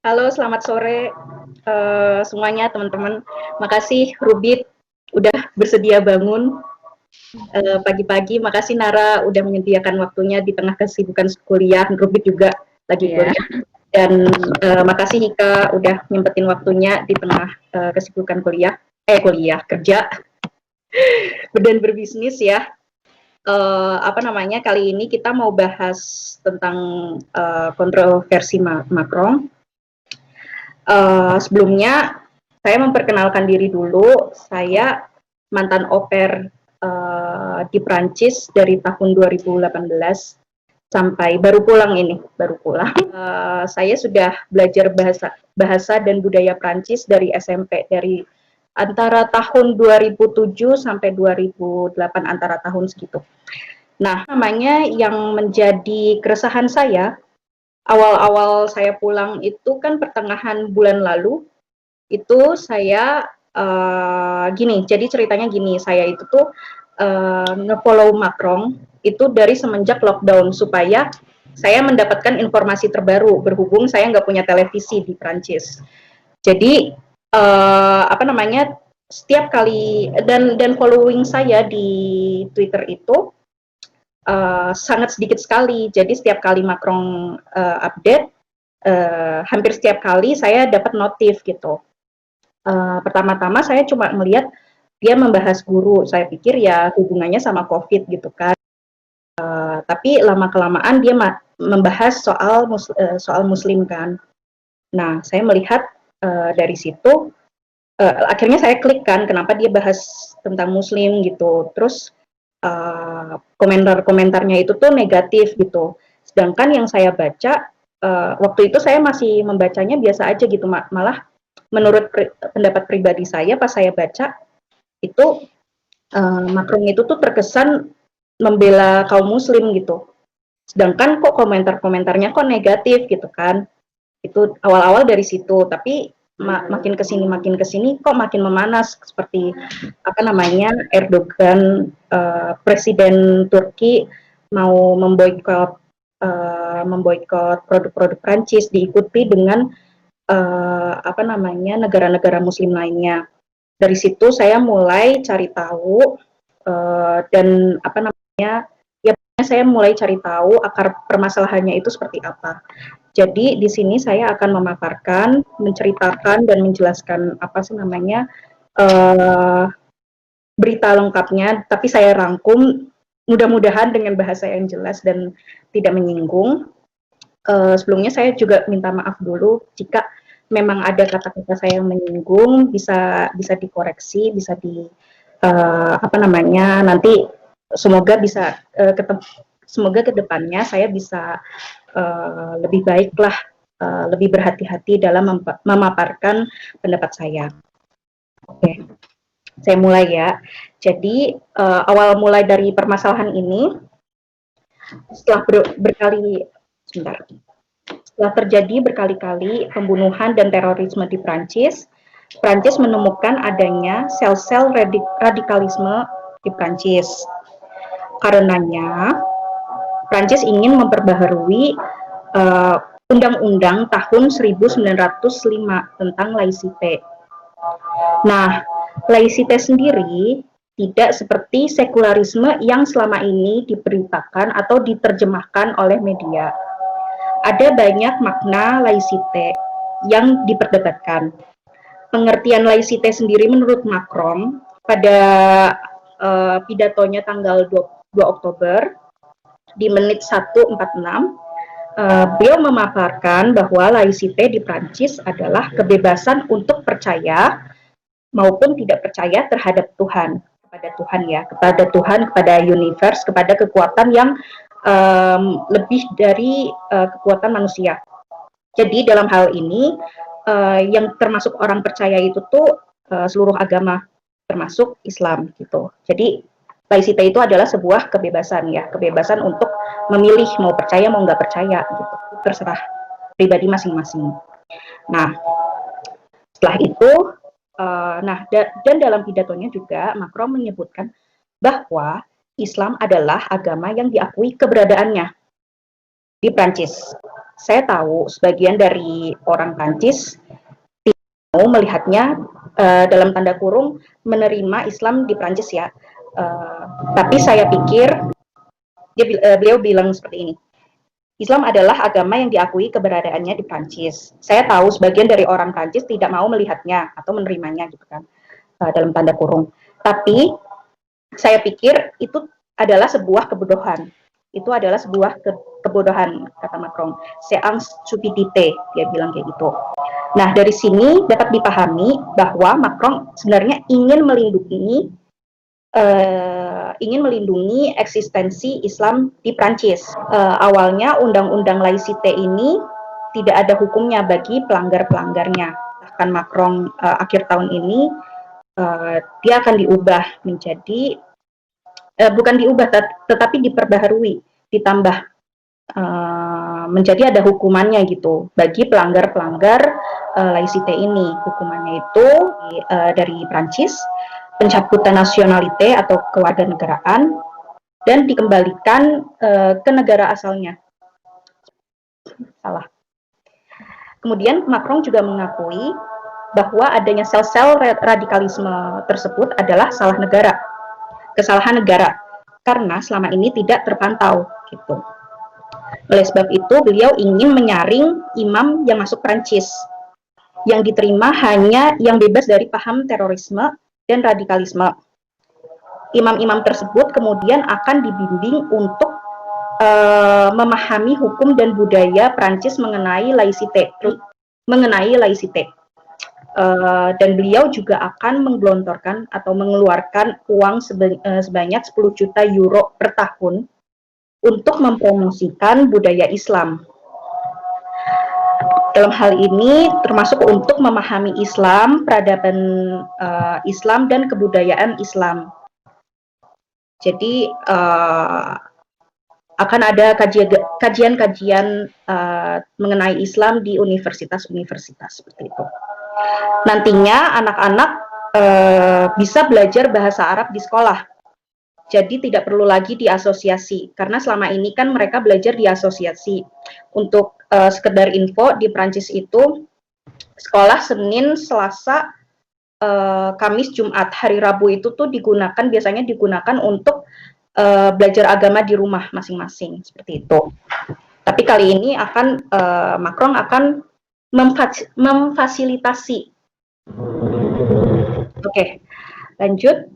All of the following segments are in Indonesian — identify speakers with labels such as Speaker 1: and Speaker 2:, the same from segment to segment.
Speaker 1: Halo, selamat sore semuanya teman-teman. Makasih Rubit udah bersedia bangun pagi-pagi. Makasih Nara udah menyediakan waktunya di tengah kesibukan kuliah. Rubit juga lagi
Speaker 2: Iya.
Speaker 1: kuliah. Dan makasih Hika udah nyempetin waktunya di tengah kesibukan kuliah kerja dan berbisnis ya. Apa namanya, kali ini kita mau bahas tentang kontroversi Macron. Sebelumnya saya memperkenalkan diri dulu. Saya mantan au pair di Prancis dari tahun 2018 sampai baru pulang ini, baru pulang. Saya sudah belajar bahasa dan budaya Prancis dari SMP, dari antara tahun 2007 sampai 2008, antara tahun segitu. Nah, namanya yang menjadi keresahan saya, awal-awal saya pulang itu kan pertengahan bulan lalu, itu saya gini, jadi ceritanya gini, saya itu tuh nge-follow Macron itu dari semenjak lockdown supaya saya mendapatkan informasi terbaru, berhubung saya nggak punya televisi di Prancis. Jadi apa namanya, setiap kali dan following saya di Twitter itu sangat sedikit sekali. Jadi setiap kali Macron update, hampir setiap kali saya dapat notif gitu. Pertama-tama saya cuma melihat dia membahas guru, saya pikir ya hubungannya sama COVID gitu kan. Tapi lama-kelamaan dia membahas soal Muslim kan. Nah, saya melihat dari situ, akhirnya saya klik kan, kenapa dia bahas tentang Muslim gitu. Terus komentar-komentarnya itu tuh negatif gitu. Sedangkan yang saya baca, waktu itu saya masih membacanya biasa aja gitu, malah menurut pendapat pribadi saya pas saya baca itu Macron itu tuh terkesan membela kaum muslim gitu. Sedangkan kok komentar-komentarnya kok negatif gitu kan. Itu awal-awal dari situ, tapi makin kesini kok makin memanas, seperti apa namanya, Erdogan, presiden Turki mau memboikot produk-produk Prancis, diikuti dengan apa namanya, negara-negara muslim lainnya. Dari situ saya mulai cari tahu dan apa namanya, ya saya mulai cari tahu akar permasalahannya itu seperti apa. Jadi di sini saya akan memaparkan, menceritakan dan menjelaskan apa sih namanya, berita lengkapnya, tapi saya rangkum mudah-mudahan dengan bahasa yang jelas dan tidak menyinggung. Sebelumnya saya juga minta maaf dulu jika memang ada kata-kata saya yang menyinggung, bisa dikoreksi, bisa apa namanya, nanti semoga bisa semoga kedepannya saya bisa lebih baiklah, lebih berhati-hati dalam memaparkan pendapat saya. Oke, saya mulai ya. Jadi awal mulai dari permasalahan ini, setelah setelah terjadi berkali-kali pembunuhan dan terorisme di Prancis, Prancis menemukan adanya sel-sel radikalisme di Prancis. Karenanya, Prancis ingin memperbaharui Undang-Undang tahun 1905 tentang laicite. Nah, laicite sendiri tidak seperti sekularisme yang selama ini diberitakan atau diterjemahkan oleh media. Ada banyak makna laicite yang diperdebatkan. Pengertian laicite sendiri menurut Macron pada pidatonya tanggal 2 Oktober di menit 1:46, beliau memaparkan bahwa laicite di Prancis adalah kebebasan untuk percaya maupun tidak percaya terhadap Tuhan, kepada Tuhan ya, kepada Tuhan, kepada universe, kepada kekuatan yang lebih dari kekuatan manusia. Jadi dalam hal ini yang termasuk orang percaya itu tuh seluruh agama, termasuk Islam gitu. Jadi laicite itu adalah sebuah kebebasan ya, kebebasan untuk memilih mau percaya mau nggak percaya gitu, terserah pribadi masing-masing. Nah, setelah itu, dan dalam pidatonya juga Macron menyebutkan bahwa Islam adalah agama yang diakui keberadaannya di Prancis. saya tahu sebagian dari orang Prancis tidak mau melihatnya dalam tanda kurung menerima Islam di Prancis ya. Tapi saya pikir beliau bilang seperti ini. Islam adalah agama yang diakui keberadaannya di Prancis. Saya tahu sebagian dari orang Prancis tidak mau melihatnya atau menerimanya gitu kan, dalam tanda kurung. Tapi saya pikir itu adalah sebuah kebodohan. Itu adalah sebuah kebodohan, kata Macron. C'est stupidité, dia bilang kayak gitu. Nah, dari sini dapat dipahami bahwa Macron sebenarnya ingin melindungi eksistensi Islam di Prancis. Awalnya undang-undang laicite ini tidak ada hukumnya bagi pelanggar-pelanggarnya. Bahkan Macron akhir tahun ini dia akan diubah menjadi bukan diubah tetapi diperbaharui, ditambah menjadi ada hukumannya gitu bagi pelanggar-pelanggar laicite ini. Hukumannya itu dari Prancis, pencabutan nasionalite atau kewarganegaraan, dan dikembalikan ke negara asalnya. Salah. Kemudian Macron juga mengakui bahwa adanya sel-sel radikalisme tersebut adalah kesalahan negara, karena selama ini tidak terpantau gitu. Oleh sebab itu, beliau ingin menyaring imam yang masuk Prancis, yang diterima hanya yang bebas dari paham terorisme dan radikalisme. Imam-imam tersebut kemudian akan dibimbing untuk memahami hukum dan budaya Prancis mengenai laicite. Dan beliau juga akan menggelontorkan atau mengeluarkan uang sebanyak 10 juta euro per tahun untuk mempromosikan budaya Islam. Dalam hal ini termasuk untuk memahami Islam, peradaban Islam, dan kebudayaan Islam. Jadi akan ada kajian-kajian mengenai Islam di universitas-universitas seperti itu. Nantinya anak-anak bisa belajar bahasa Arab di sekolah. Jadi tidak perlu lagi di asosiasi, karena selama ini kan mereka belajar di asosiasi. Untuk sekedar info, di Prancis itu sekolah Senin, Selasa, Kamis, Jumat, hari Rabu itu tuh biasanya digunakan untuk belajar agama di rumah masing-masing, seperti itu. Tapi kali ini Macron akan memfasilitasi. Oke, lanjut.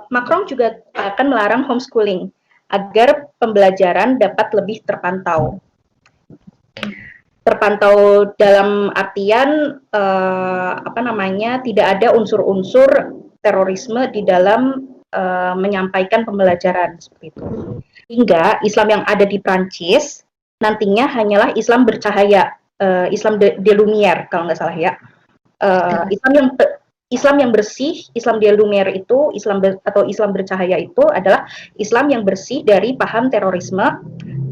Speaker 1: Macron juga akan melarang homeschooling agar pembelajaran dapat lebih terpantau. Terpantau dalam artian tidak ada unsur-unsur terorisme di dalam menyampaikan pembelajaran seperti itu. Hingga Islam yang ada di Prancis nantinya hanyalah Islam bercahaya, Islam de Lumière kalau nggak salah ya. Islam yang bersih, Islam de Lumière itu, Islam bercahaya itu adalah Islam yang bersih dari paham terorisme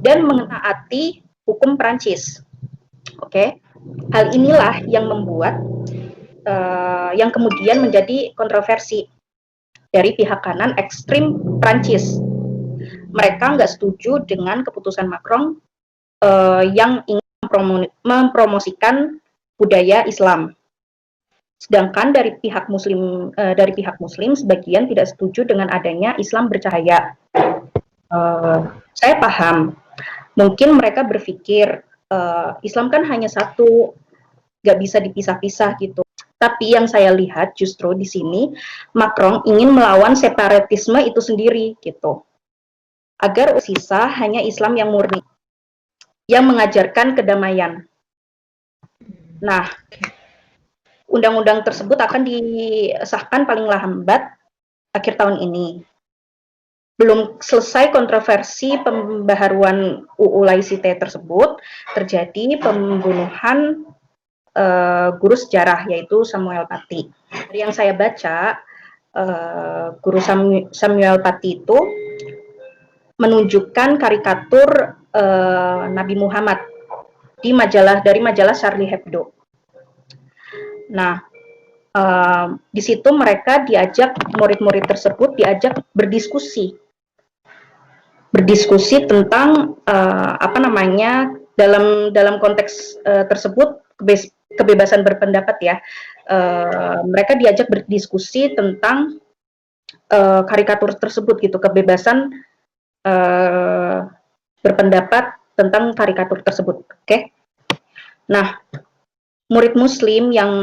Speaker 1: dan mentaati hukum Prancis. Oke, hal inilah yang membuat yang kemudian menjadi kontroversi dari pihak kanan ekstrim Prancis. Mereka nggak setuju dengan keputusan Macron yang ingin mempromosikan budaya Islam. Sedangkan dari pihak Muslim sebagian tidak setuju dengan adanya Islam bercahaya. Saya paham, mungkin mereka berpikir Islam kan hanya satu, nggak bisa dipisah-pisah gitu. Tapi yang saya lihat justru di sini Macron ingin melawan separatisme itu sendiri gitu, agar sisa hanya Islam yang murni, yang mengajarkan kedamaian. Nah, undang-undang tersebut akan disahkan paling lambat akhir tahun ini. Belum selesai kontroversi pembaharuan UU Laicite tersebut, terjadi pembunuhan guru sejarah yaitu Samuel Paty. Dari yang saya baca, guru Samuel Paty itu menunjukkan karikatur Nabi Muhammad dari majalah Charlie Hebdo. Nah, di situ murid-murid tersebut diajak berdiskusi tentang dalam konteks tersebut kebebasan berpendapat ya, mereka diajak berdiskusi tentang karikatur tersebut gitu, kebebasan berpendapat tentang karikatur tersebut. Oke. Nah, murid Muslim yang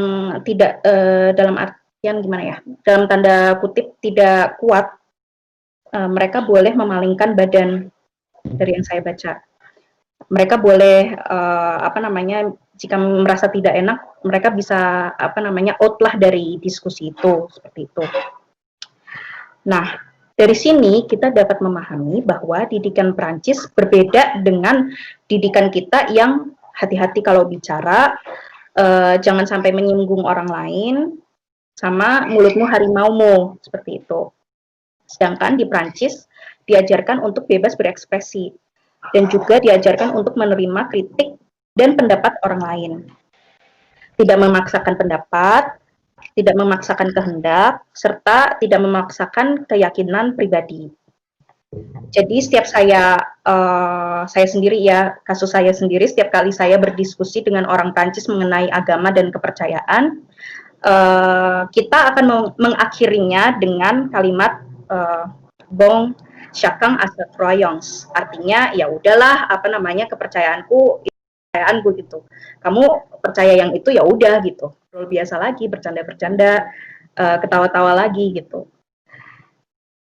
Speaker 1: tidak dalam artian gimana ya, dalam tanda kutip tidak kuat, mereka boleh memalingkan badan dari yang saya baca. Mereka boleh apa namanya, jika merasa tidak enak, mereka bisa apa namanya out lah dari diskusi itu, seperti itu. Nah, dari sini kita dapat memahami bahwa didikan Perancis berbeda dengan didikan kita yang hati-hati kalau bicara, jangan sampai menyinggung orang lain, sama mulutmu harimaumu, seperti itu. Sedangkan di Perancis diajarkan untuk bebas berekspresi dan juga diajarkan untuk menerima kritik dan pendapat orang lain. Tidak memaksakan pendapat, tidak memaksakan kehendak, serta tidak memaksakan keyakinan pribadi. Jadi setiap saya sendiri ya, kasus saya sendiri, setiap kali saya berdiskusi dengan orang Prancis mengenai agama dan kepercayaan, kita akan mengakhirinya dengan kalimat bon chacun a sa croyance, artinya ya udahlah, apa namanya, kepercayaanku gitu. Kamu percaya yang itu ya udah gitu. Terus biasa lagi bercanda-bercanda, ketawa-tawa lagi gitu.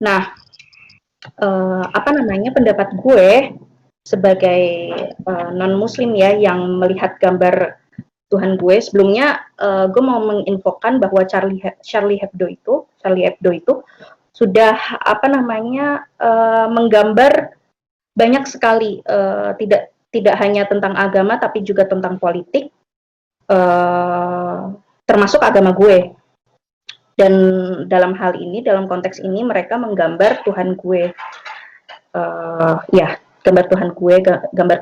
Speaker 1: Nah, apa namanya, pendapat gue sebagai non Muslim ya yang melihat gambar Tuhan gue, sebelumnya gue mau menginfokan bahwa Charlie Hebdo itu sudah apa namanya menggambar banyak sekali, tidak hanya tentang agama tapi juga tentang politik, termasuk agama gue. Dan dalam hal ini, dalam konteks ini mereka menggambar Tuhan gue, ya gambar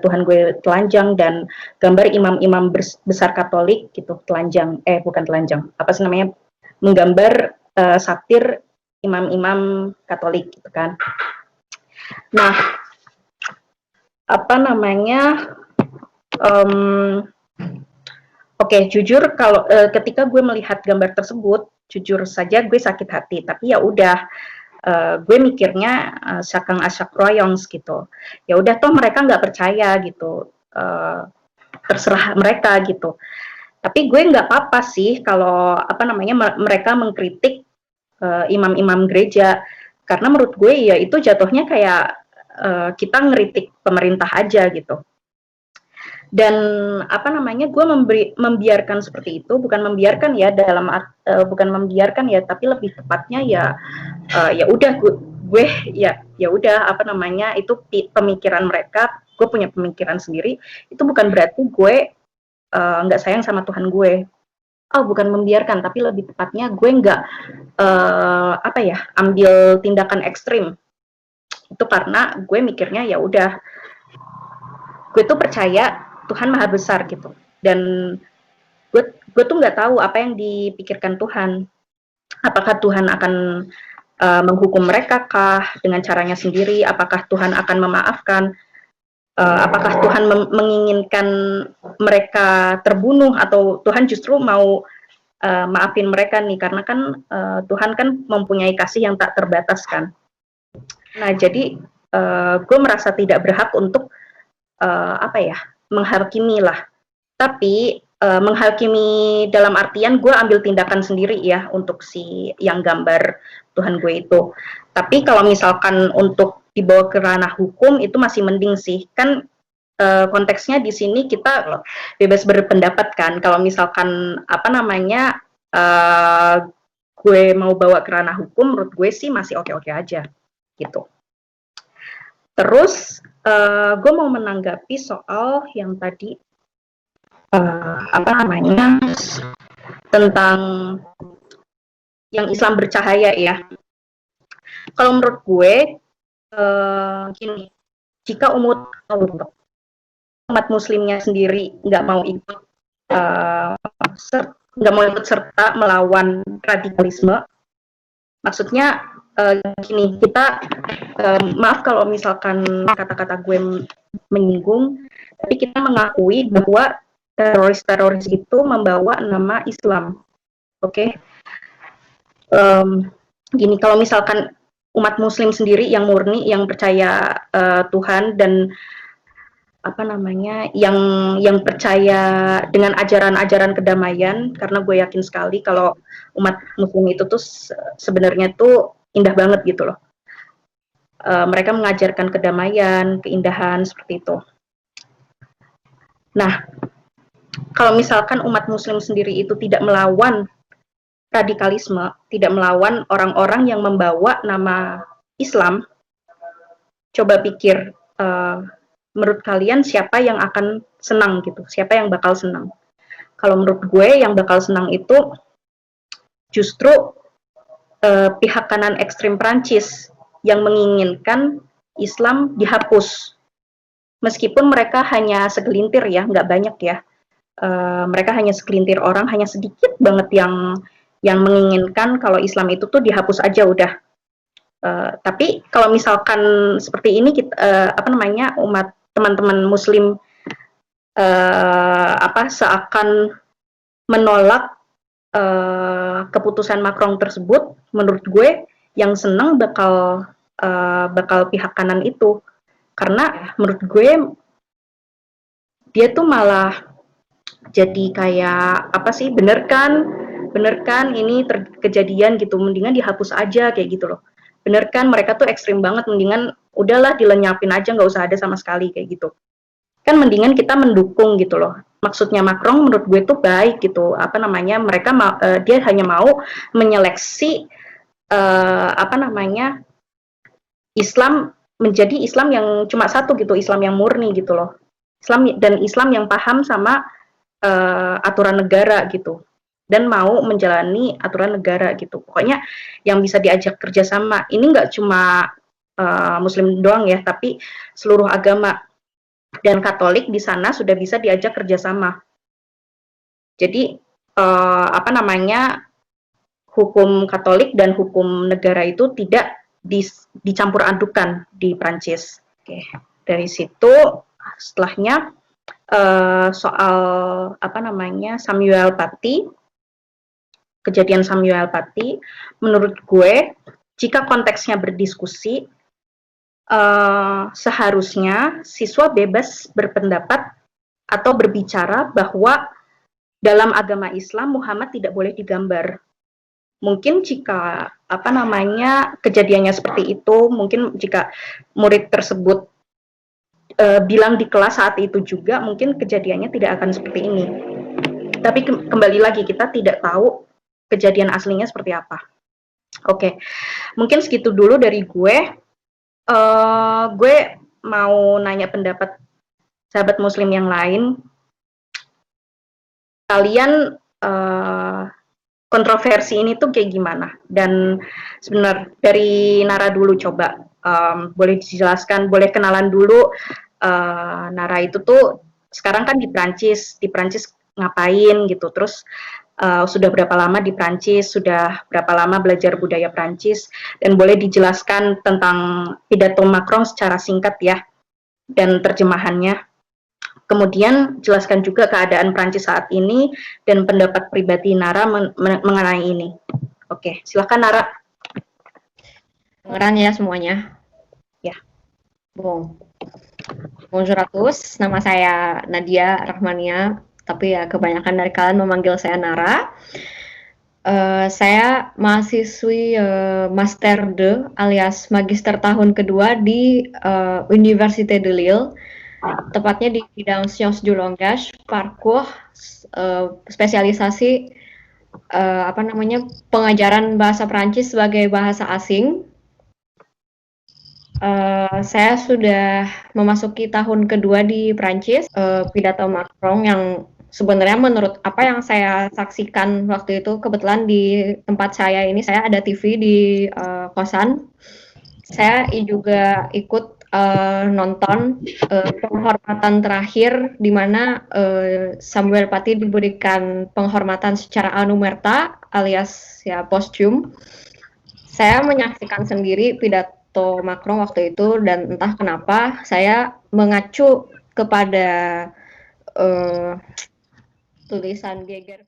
Speaker 1: Tuhan gue telanjang, dan gambar imam-imam besar Katolik gitu telanjang, bukan telanjang, apa sih namanya, menggambar satir imam-imam Katolik gitu kan. Nah, apa namanya, oke, jujur kalau ketika gue melihat gambar tersebut, jujur saja gue sakit hati, tapi ya udah, gue mikirnya chacun a sa croyance gitu. Ya udah, toh mereka nggak percaya gitu, terserah mereka gitu. Tapi gue nggak apa-apa sih kalau apa namanya mereka mengkritik imam-imam gereja, karena menurut gue ya itu jatuhnya kayak kita ngeritik pemerintah aja gitu. Dan apa namanya, gue membiarkan seperti itu, bukan membiarkan ya dalam bukan membiarkan ya, tapi lebih tepatnya ya ya udah, gue ya udah, apa namanya, itu pemikiran mereka, gue punya pemikiran sendiri. Itu bukan berarti gue nggak sayang sama Tuhan gue. Oh, bukan membiarkan, tapi lebih tepatnya gue nggak apa ya, ambil tindakan ekstrim. Itu karena gue mikirnya ya udah, gue tuh percaya Tuhan maha besar gitu, dan gue tuh nggak tahu apa yang dipikirkan Tuhan. Apakah Tuhan akan menghukum mereka kah dengan caranya sendiri? Apakah Tuhan akan memaafkan? Apakah Tuhan menginginkan mereka terbunuh, atau Tuhan justru mau maafin mereka nih, karena kan Tuhan kan mempunyai kasih yang tak terbatas kan. Nah, jadi gue merasa tidak berhak untuk apa ya, menghakimi lah. Tapi menghakimi dalam artian gue ambil tindakan sendiri ya untuk si yang gambar Tuhan gue itu. Tapi kalau misalkan untuk dibawa ke ranah hukum, itu masih mending sih. Kan konteksnya di sini kita bebas berpendapat kan. Kalau misalkan apa namanya gue mau bawa ke ranah hukum, menurut gue sih masih oke-oke aja gitu. Terus gue mau menanggapi soal yang tadi apa namanya, tentang yang Islam bercahaya ya. Kalau menurut gue gini, jika umat muslimnya sendiri nggak mau ikut serta melawan radikalisme, maksudnya gini, kita maaf kalau misalkan kata-kata gue menyinggung, tapi kita mengakui bahwa teroris-teroris itu membawa nama Islam. Oke, gini, kalau misalkan umat Muslim sendiri yang murni, yang percaya Tuhan dan apa namanya, yang percaya dengan ajaran-ajaran kedamaian, karena gue yakin sekali kalau umat Muslim itu tuh sebenarnya tuh indah banget gitu loh. Mereka mengajarkan kedamaian, keindahan seperti itu. Nah, kalau misalkan umat Muslim sendiri itu tidak melawan radikalisme, tidak melawan orang-orang yang membawa nama Islam, coba pikir, menurut kalian siapa yang akan senang gitu? Siapa yang bakal senang? Kalau menurut gue yang bakal senang itu justru pihak kanan ekstrim Prancis yang menginginkan Islam dihapus. Meskipun mereka hanya segelintir ya, nggak banyak ya. Mereka hanya segelintir orang, hanya sedikit banget yang menginginkan kalau Islam itu tuh dihapus aja udah. Tapi kalau misalkan seperti ini, apa namanya, umat teman-teman Muslim seakan menolak keputusan Macron tersebut, menurut gue yang senang bakal pihak kanan itu, karena menurut gue dia tuh malah jadi kayak apa sih, bener kan ini kejadian gitu, mendingan dihapus aja kayak gitu loh. Bener kan, mereka tuh ekstrim banget, mendingan udahlah dilenyapin aja, nggak usah ada sama sekali kayak gitu. Kan mendingan kita mendukung gitu loh. Maksudnya Macron menurut gue tuh baik gitu. Apa namanya, mereka dia hanya mau menyeleksi apa namanya, Islam menjadi Islam yang cuma satu gitu, Islam yang murni gitu loh. Islam yang paham sama aturan negara gitu, dan mau menjalani aturan negara gitu. Pokoknya yang bisa diajak kerjasama. Ini nggak cuma Muslim doang ya, tapi seluruh agama dan Katolik di sana sudah bisa diajak kerjasama. Jadi apa namanya, hukum Katolik dan hukum negara itu tidak dicampur adukan di Prancis. Oke, dari situ setelahnya soal apa namanya, Samuel Paty, kejadian Samuel Paty, menurut gue jika konteksnya berdiskusi, seharusnya siswa bebas berpendapat atau berbicara bahwa dalam agama Islam Muhammad tidak boleh digambar. Mungkin jika apa namanya, kejadiannya seperti itu, mungkin jika murid tersebut bilang di kelas saat itu juga, mungkin kejadiannya tidak akan seperti ini. Tapi kembali lagi, kita tidak tahu kejadian aslinya seperti apa. Oke, mungkin segitu dulu dari gue. Gue mau nanya pendapat sahabat Muslim yang lain. Kalian kontroversi ini tuh kayak gimana? Dan sebenarnya dari Nara dulu coba, boleh dijelaskan, boleh kenalan dulu. Nara itu tuh sekarang kan di Prancis ngapain gitu, terus sudah berapa lama di Prancis, sudah berapa lama belajar budaya Prancis, dan boleh dijelaskan tentang pidato Macron secara singkat ya, dan terjemahannya. Kemudian jelaskan juga keadaan Prancis saat ini dan pendapat pribadi Nara mengenai ini. Oke, silakan Nara.
Speaker 2: Dengeran ya semuanya?
Speaker 1: Ya.
Speaker 2: Bonjour à tous, nama saya Nadia Rahmania, tapi ya kebanyakan dari kalian memanggil saya Nara. Saya mahasiswi Master 2 alias Magister tahun kedua di Université de Lille, tepatnya di bidang Sciences du Langage, parcours spesialisasi apa namanya, pengajaran bahasa Prancis sebagai bahasa asing. Saya sudah memasuki tahun kedua di Prancis. Pidato Macron yang sebenarnya menurut apa yang saya saksikan waktu itu, kebetulan di tempat saya ini saya ada TV di kosan. Saya juga ikut nonton penghormatan terakhir di mana Samuel Paty diberikan penghormatan secara anumerta alias ya posthum. Saya menyaksikan sendiri pidato Macron waktu itu, dan entah kenapa saya mengacu kepada tulisan geger